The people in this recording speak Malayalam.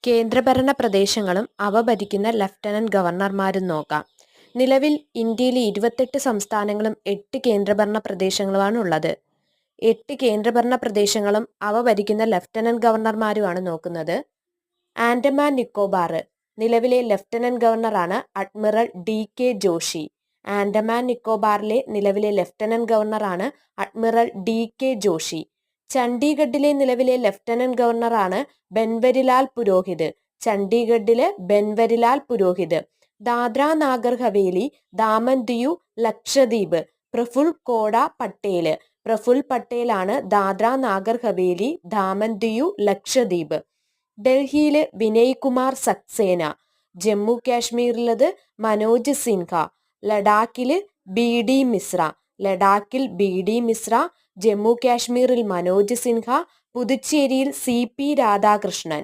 കേന്ദ്രഭരണ പ്രദേശങ്ങളും അവ ഭരിക്കുന്ന ലഫ്റ്റനന്റ് ഗവർണർമാരും നോക്കാം. നിലവിൽ ഇന്ത്യയിലെ 28 സംസ്ഥാനങ്ങളും 8 കേന്ദ്രഭരണ പ്രദേശങ്ങളുമാണ് ഉള്ളത്. 8 കേന്ദ്രഭരണ പ്രദേശങ്ങളും അവ ഭരിക്കുന്ന ലഫ്റ്റനന്റ് ഗവർണർമാരുമാണ് നോക്കുന്നത്. ആൻഡമാൻ നിക്കോബാർ നിലവിലെ ലഫ്റ്റനന്റ് ഗവർണറാണ് അഡ്മിറൽ DK ജോഷി. ആൻഡമാൻ നിക്കോബാറിലെ നിലവിലെ ലഫ്റ്റനന്റ് ഗവർണറാണ് അഡ്മിറൽ DK ജോഷി. ചണ്ഡീഗഡിലെ നിലവിലെ ലഫ്റ്റനന്റ് ഗവർണറാണ് ബൻവരിലാൽ പുരോഹിത്. ചണ്ഡീഗഡിലെ ബൻവരിലാൽ പുരോഹിത്. ദാദ്ര നാഗർ ഹവേലി, ദാമൻ ദിയു, ലക്ഷദ്വീപ് പ്രഫുൽ കോട പട്ടേല്. പ്രഫുൽ പട്ടേലാണ് ദാദ്ര നാഗർ ഹവേലി, ദാമൻ ദിയു, ലക്ഷദ്വീപ്. ഡൽഹിയില് വിനയ് കുമാർ സക്സേന. ജമ്മു കാശ്മീരിലത് മനോജ് സിൻഹ. ലഡാക്കില് BD മിശ്ര. ലഡാക്കിൽ BD മിശ്ര. ജമ്മു കാശ്മീരിൽ മനോജ് സിൻഹ. പുതുച്ചേരിയിൽ CP രാധാകൃഷ്ണൻ.